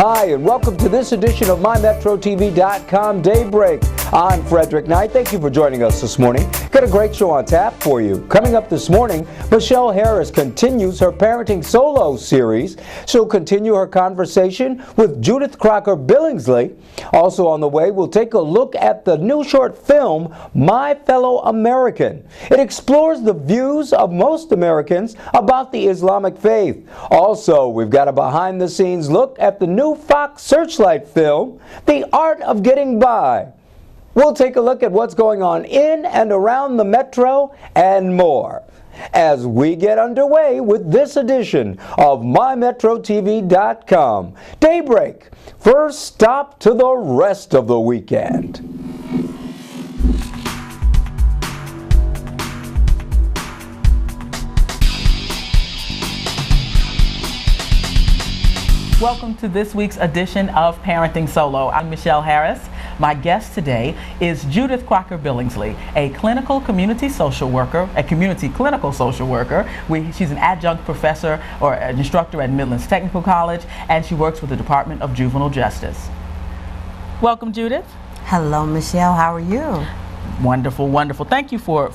Hi, and welcome to this edition of MyMetroTV.com Daybreak. I'm Frederick Knight. Thank you for joining us this morning. Got a great show on tap for you. Coming up this morning, Michelle Harris continues her Parenting Solo series. She'll continue her conversation with Judith Crocker-Billingsley. Also on the way, we'll take a look at the new short film, My Fellow American. It explores the views of most Americans about the Islamic faith. Also, we've got a behind-the-scenes look at the new Fox Searchlight film, The Art of Getting By. We'll take a look at what's going on in and around the metro and more as we get underway with this edition of MyMetroTV.com Daybreak. First stop to the rest of the weekend. Welcome to this week's edition of Parenting Solo. I'm Michelle Harris. My guest today is Judith Crocker-Billingsley, a clinical community social worker, She's an adjunct professor or an instructor at Midlands Technical College, and she works with the Department of Juvenile Justice. Welcome, Judith. Hello, Michelle. How are you? Wonderful, wonderful. Thank you for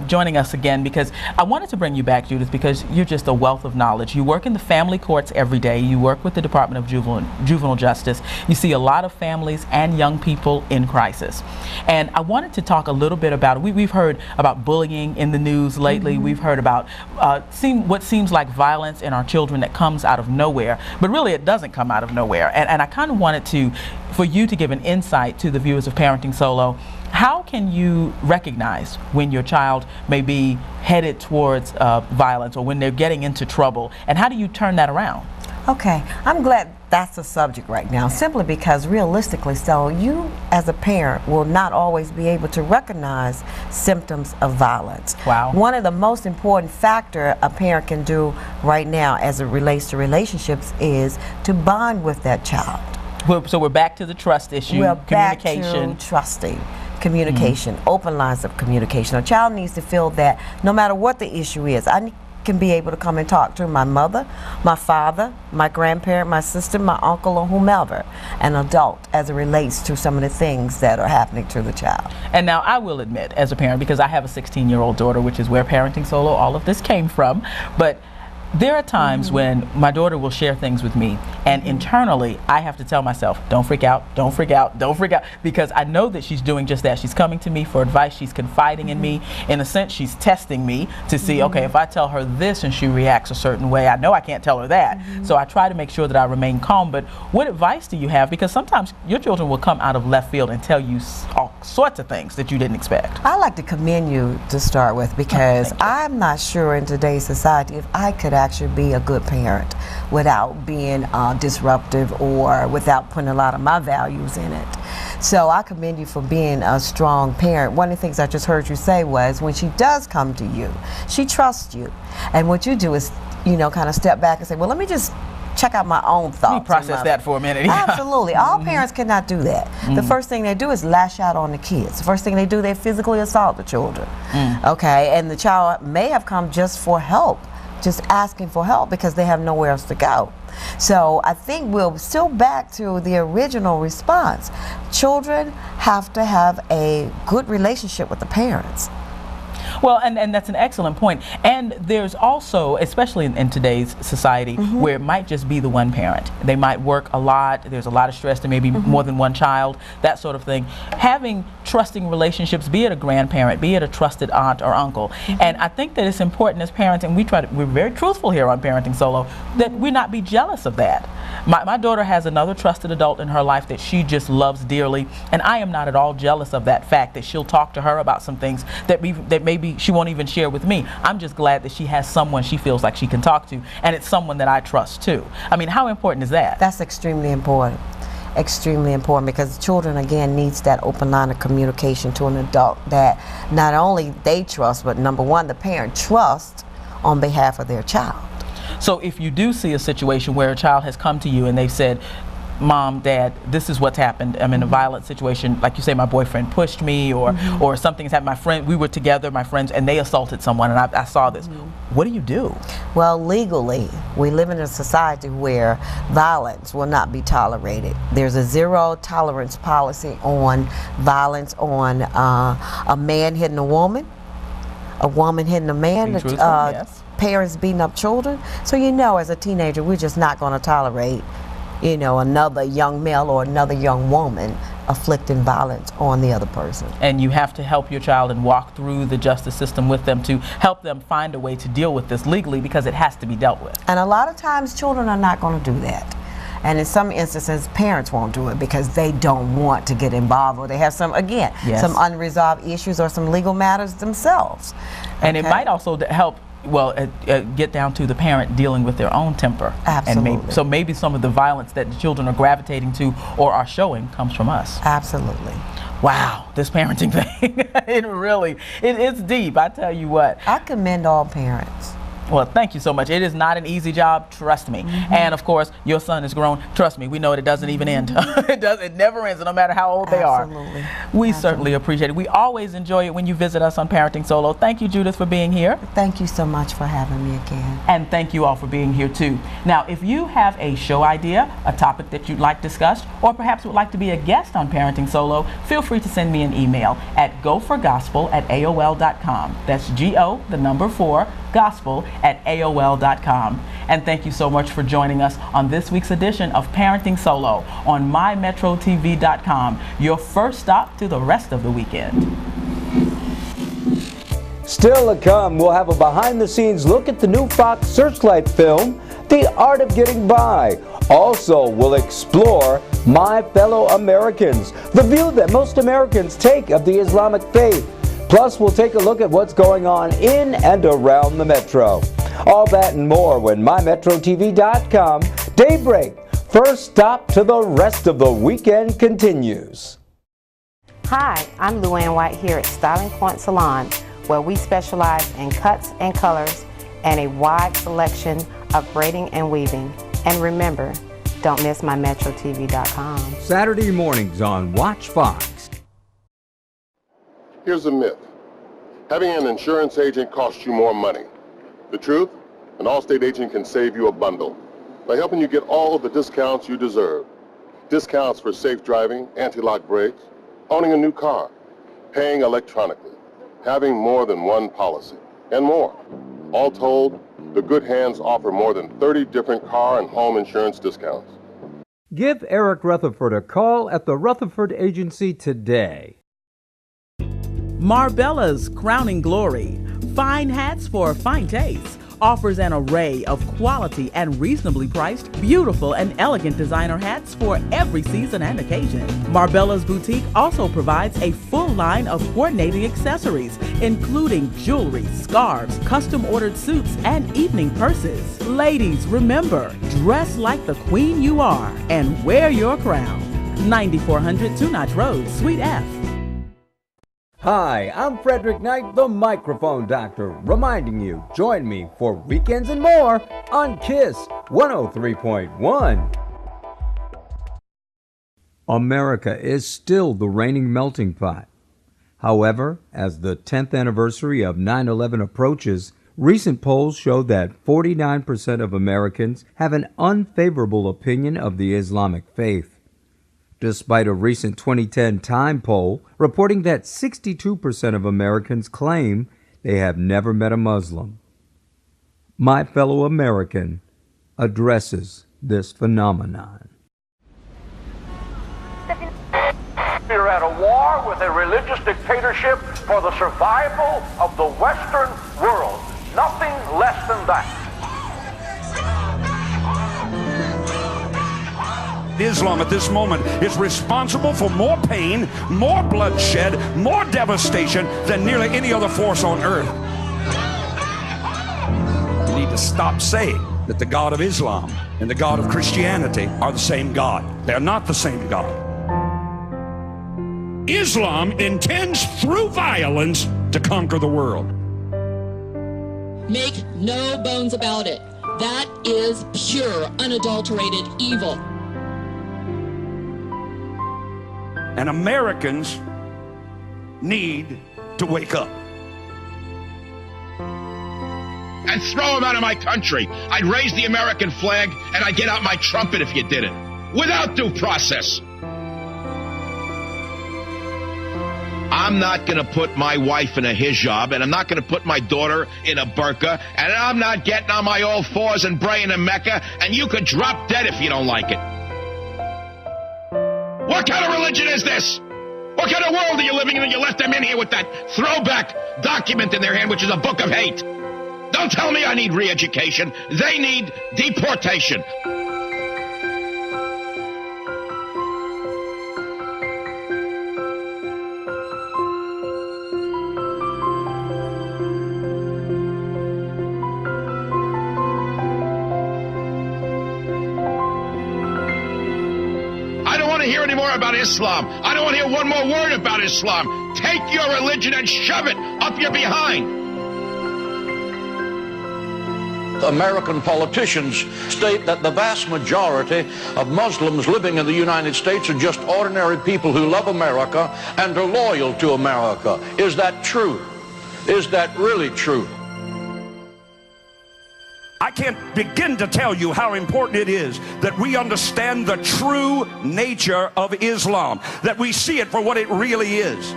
joining us again, because I wanted to bring you back, Judith, because you're just a wealth of knowledge. You work in the family courts every day. You work with the Department of Juvenile Justice. You see a lot of families and young people in crisis. And I wanted to talk a little bit about, we've heard about bullying in the news lately. Mm-hmm. We've heard about what seems like violence in our children that comes out of nowhere, but really it doesn't come out of nowhere. And I kind of wanted for you to give an insight to the viewers of Parenting Solo. How can you recognize when your child may be headed towards violence or when they're getting into trouble, and how do you turn that around? Okay, I'm glad that's a subject right now, simply because realistically, so you as a parent will not always be able to recognize symptoms of violence. Wow. One of the most important factor a parent can do right now as it relates to relationships is to bond with that child. So we're back to the trust issue, communication. Back to trusting. Communication, open lines of communication. A child needs to feel that no matter what the issue is, I can be able to come and talk to my mother, my father, my grandparent, my sister, my uncle, or whomever, an adult, as it relates to some of the things that are happening to the child. And now I will admit, as a parent, because I have a 16-year-old daughter, which is where Parenting Solo, all of this came from, but there are times when my daughter will share things with me, and internally I have to tell myself, don't freak out, don't freak out, don't freak out, because I know that she's doing just that. She's coming to me for advice, she's confiding in me. In a sense, she's testing me to see, okay, if I tell her this and she reacts a certain way, I know I can't tell her that. So I try to make sure that I remain calm. But what advice do you have? Because sometimes your children will come out of left field and tell you all sorts of things that you didn't expect. I like to commend you to start with, because I'm not sure in today's society if I could actually be a good parent without being disruptive or without putting a lot of my values in it. So I commend you for being a strong parent. One of the things I just heard you say was, when she does come to you, she trusts you. And what you do is, kind of step back and say, well, let me just check out my own thoughts. Let me process that for a minute. Absolutely. All parents cannot do that. The first thing they do is lash out on the kids. The first thing they do, they physically assault the children. Okay, and the child may have come just for help, just asking for help because they have nowhere else to go. So I think we're still back to the original response. Children have to have a good relationship with the parents. Well, and that's an excellent point. And there's also, especially in today's society, where it might just be the one parent. They might work a lot, there's a lot of stress, there may be more than one child, that sort of thing. Having trusting relationships, be it a grandparent, be it a trusted aunt or uncle. And I think that it's important as parents, and we're very truthful here on Parenting Solo, that we not be jealous of that. My daughter has another trusted adult in her life that she just loves dearly, and I am not at all jealous of that fact that she'll talk to her about some things that maybe she won't even share with me. I'm just glad that she has someone she feels like she can talk to, and it's someone that I trust too. I mean, how important is that? That's extremely important. Extremely important, because children, again, needs that open line of communication to an adult that not only they trust, but number one, the parent trusts on behalf of their child. So if you do see a situation where a child has come to you and they've said, Mom, Dad, this is what's happened. I'm in a violent situation. Like you say, my boyfriend pushed me, or something's happened. My friend, we were together, my friends, and they assaulted someone, and I saw this. What do you do? Well, legally, we live in a society where violence will not be tolerated. There's a zero tolerance policy on violence on a man hitting a woman hitting a man, yes. Parents beating up children. So as a teenager, we're just not going to tolerate another young male or another young woman afflicting violence on the other person. And you have to help your child and walk through the justice system with them to help them find a way to deal with this legally, because it has to be dealt with. And a lot of times children are not going to do that. And in some instances, parents won't do it because they don't want to get involved, or they have some unresolved issues or some legal matters themselves. And it might also help get down to the parent dealing with their own temper. Absolutely. And maybe some of the violence that the children are gravitating to or are showing comes from us. Absolutely. Wow, this parenting thing, it's deep, I tell you what. I commend all parents. Well, thank you so much. It is not an easy job, trust me. And of course, your son is grown. Trust me, we know it doesn't even end. It never ends, no matter how old they are. Absolutely. We certainly appreciate it. We always enjoy it when you visit us on Parenting Solo. Thank you, Judith, for being here. Thank you so much for having me again. And thank you all for being here too. Now, if you have a show idea, a topic that you'd like discussed, or perhaps would like to be a guest on Parenting Solo, feel free to send me an email at goforgospel@aol.com. That's GO4 gospel@aol.com. And thank you so much for joining us on this week's edition of Parenting Solo on mymetrotv.com, your first stop to the rest of the weekend. Still to come, we'll have a behind-the-scenes look at the new Fox Searchlight film, The Art of Getting By. Also, we'll explore My Fellow Americans, the view that most Americans take of the Islamic faith. Plus, we'll take a look at what's going on in and around the Metro. All that and more when mymetrotv.com Daybreak, first stop to the rest of the weekend, continues. Hi, I'm Luann White here at Styling Point Salon, where we specialize in cuts and colors and a wide selection of braiding and weaving. And remember, don't miss mymetrotv.com. Saturday mornings on Watch Fox. Here's a myth. Having an insurance agent costs you more money. The truth? An Allstate agent can save you a bundle by helping you get all of the discounts you deserve. Discounts for safe driving, anti-lock brakes, owning a new car, paying electronically, having more than one policy, and more. All told, the Good Hands offer more than 30 different car and home insurance discounts. Give Eric Rutherford a call at the Rutherford Agency today. Marbella's Crowning Glory, fine hats for fine taste, offers an array of quality and reasonably priced, beautiful and elegant designer hats for every season and occasion. Marbella's Boutique also provides a full line of coordinating accessories, including jewelry, scarves, custom-ordered suits, and evening purses. Ladies, remember, dress like the queen you are and wear your crown. 9400 Two Notch Road, Suite F. Hi, I'm Frederick Knight, the Microphone Doctor, reminding you, join me for Weekends and More on KISS 103.1. America is still the reigning melting pot. However, as the 10th anniversary of 9/11 approaches, recent polls show that 49% of Americans have an unfavorable opinion of the Islamic faith. Despite a recent 2010 Time poll reporting that 62% of Americans claim they have never met a Muslim. My Fellow American addresses this phenomenon. We're at a war with a religious dictatorship for the survival of the Western world. Nothing less than that. Islam at this moment is responsible for more pain, more bloodshed, more devastation than nearly any other force on earth. We need to stop saying that the God of Islam and the God of Christianity are the same God. They are not the same God. Islam intends through violence to conquer the world. Make no bones about it. That is pure, unadulterated evil. And Americans need to wake up. And throw him out of my country. I'd raise the American flag and I'd get out my trumpet if you did it. Without due process. I'm not going to put my wife in a hijab, and I'm not going to put my daughter in a burqa, and I'm not getting on my all fours and praying in Mecca, and you could drop dead if you don't like it. What kind of religion is this? What kind of world are you living in that you let them in here with that throwback document in their hand, which is a book of hate? Don't tell me I need re-education. They need deportation. I don't want to hear any more about Islam. I don't want to hear one more word about Islam. Take your religion and shove it up your behind. American politicians state that the vast majority of Muslims living in the United States are just ordinary people who love America and are loyal to America. Is that true? Is that really true? I can't begin to tell you how important it is that we understand the true nature of Islam, that we see it for what it really is.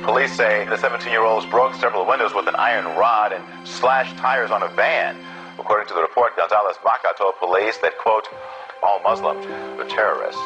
Police say the 17-year-olds broke several windows with an iron rod and slashed tires on a van. According to the report, Gonzalez Baca told police that, quote, all Muslims were terrorists.